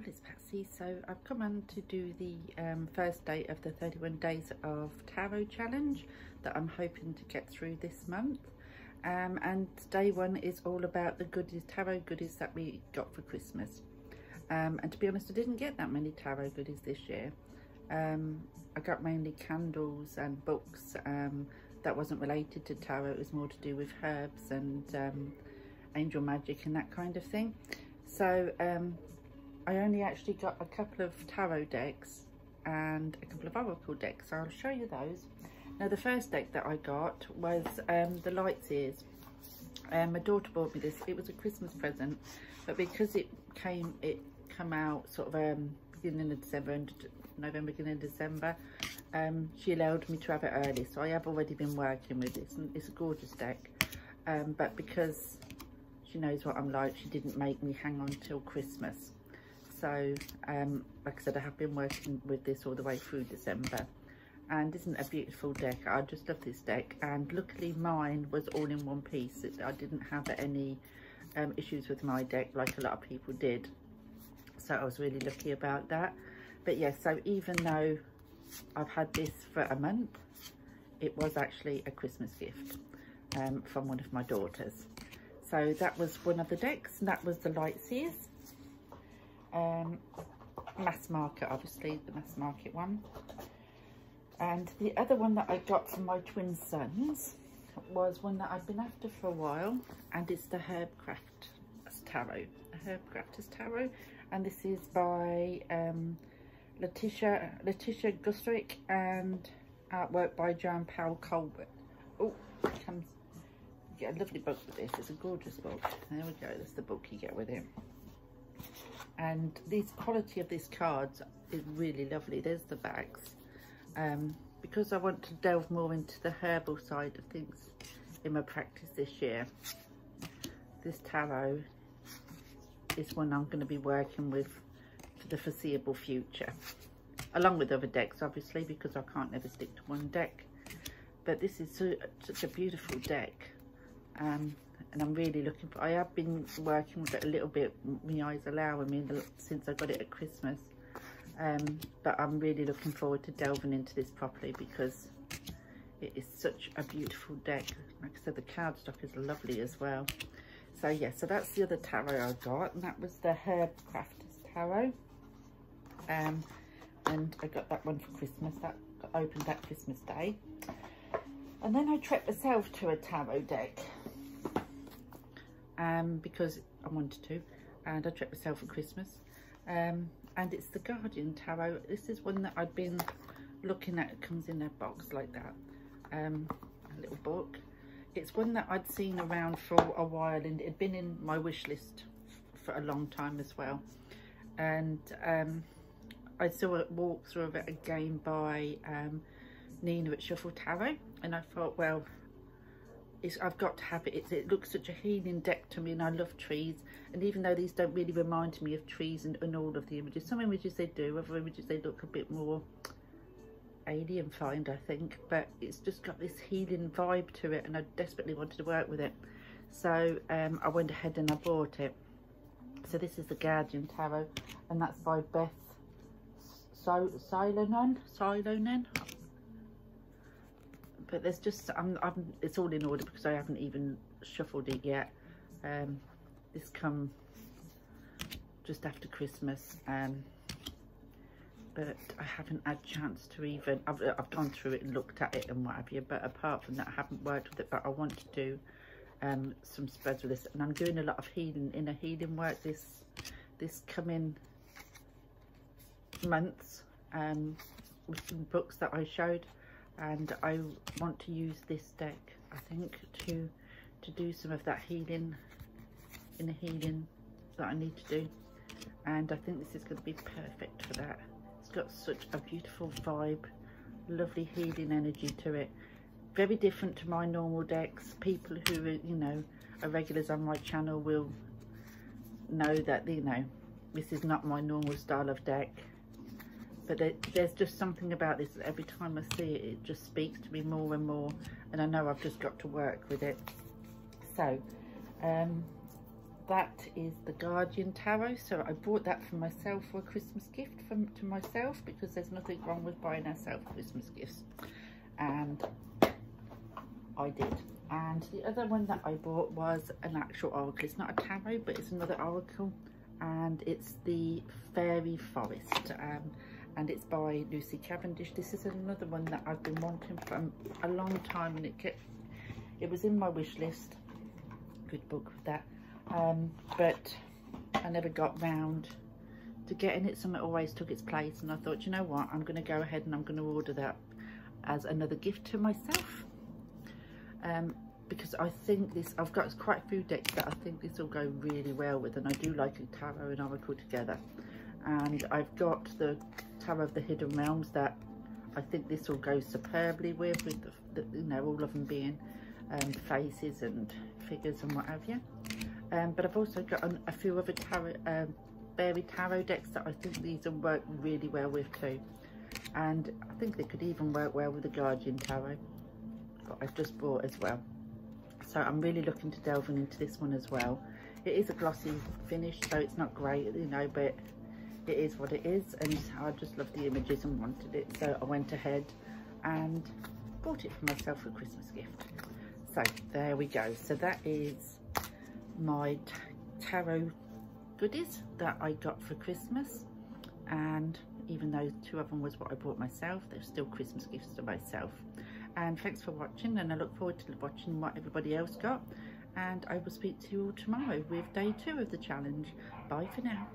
it's Patsy. So I've come on to do the first day of the 31 Days of Tarot Challenge that I'm hoping to get through this month. And day one is all about the goodies, tarot goodies that we got for Christmas. And to be honest, I didn't get that many tarot goodies this year. I got mainly candles and books that wasn't related to tarot. It was more to do with herbs and angel magic and that kind of thing. So I only actually got a couple of tarot decks and a couple of oracle decks, so I'll show you those. Now the first deck that I got was the Lightseers. My daughter bought me this. It was a Christmas present, but because it come out sort of beginning of December, November, beginning of December, she allowed me to have it early, so I have already been working with it. It's a gorgeous deck, but because she knows what I'm like, she didn't make me hang on till Christmas. So like I said, I have been working with this all the way through December, and isn't it a beautiful deck? I just love this deck, and luckily mine was all in one piece. I didn't have any issues with my deck like a lot of people did, so I was really lucky about that. But yeah, so even though I've had this for a month, it was actually a Christmas gift from one of my daughters. So that was one of the decks, and that was the Lightseers. Mass market, obviously, the mass market one. And the other one that I got from my twin sons was one that I've been after for a while, and it's the Herbcrafters Tarot. Herbcrafters Tarot, and this is by Letitia Gusrick and artwork by Joanne Powell Colbert. Oh, comes. You get a lovely book with this. It's a gorgeous book. There we go. That's the book you get with it. And the quality of these cards is really lovely. There's the backs. Because I want to delve more into the herbal side of things in my practice this year, this tarot is one I'm going to be working with for the foreseeable future, along with other decks, obviously, because I can't never stick to one deck. But this is such a beautiful deck, and I'm really looking for. I have been working with it a little bit, my eyes allowing me, since I got it at Christmas. But I'm really looking forward to delving into this properly, because it is such a beautiful deck. Like I said, the cardstock is lovely as well. So yeah, so that's the other tarot I got, and that was the Herbcrafters Tarot. And I got that one for Christmas. That got opened that Christmas Day. And then I treated myself to a tarot deck, because I wanted to, and I treated myself for Christmas. And it's the Guardian Tarot. This is one that I've been looking at. It comes in a box like that, a little book. It's one that I'd seen around for a while, and it had been in my wish list for a long time as well. And I saw a walkthrough of it again by Nina at Shuffle Tarot, and I thought, well, I've got to have it. It looks such a healing deck to me, and I love trees. And even though these don't really remind me of trees in all of the images, some images they do, other images they look a bit more alien find, I think. But it's just got this healing vibe to it, and I desperately wanted to work with it. So I went ahead and I bought it. So this is the Guardian Tarot, and that's by Beth Silonen. But there's just, it's all in order because I haven't even shuffled it yet. This come just after Christmas, but I haven't had a chance to even, I've gone through it and looked at it and what have you, but apart from that I haven't worked with it. But I want to do some spreads with this, and I'm doing a lot of inner healing work this coming months, with some books that I showed. And I want to use this deck, I think, to do some of that inner healing that I need to do. And I think this is going to be perfect for that. It's got such a beautiful vibe, lovely healing energy to it. Very different to my normal decks. People who are, you know, are regulars on my channel will know that, you know, this is not my normal style of deck. But there's just something about this that every time I see it, it just speaks to me more and more. And I know I've just got to work with it. So that is the Guardian Tarot. So I bought that for myself for a Christmas gift to myself, because there's nothing wrong with buying ourselves Christmas gifts, and I did. And the other one that I bought was an actual oracle. It's not a tarot, but it's another oracle, and it's the Fairy Forest, and it's by Lucy Cavendish. This is another one that I've been wanting for a long time, and it was in my wish list. Good book with that, but I never got round to getting it. Something always took its place, and I thought, you know what, I'm going to go ahead and I'm going to order that as another gift to myself. Because I think I've got quite a few decks that I think this will go really well with, and I do like a tarot and oracle together. And I've got the Tarot of the Hidden Realms that I think this will go superbly with the you know, all of them being faces and figures and what have you. But I've also got a few other fairy tarot decks that I think these will work really well with too. And I think they could even work well with the Guardian Tarot that I've just bought as well. So I'm really looking to delve into this one as well. It is a glossy finish, so it's not great, you know, but it is what it is, and I just love the images and wanted it, so I went ahead and bought it for myself for a Christmas gift. So there we go. So that is my tarot goodies that I got for Christmas, and even though 2 of them was what I bought myself, they're still Christmas gifts to myself. And thanks for watching, and I look forward to watching what everybody else got, and I will speak to you all tomorrow with day 2 of the challenge. Bye for now.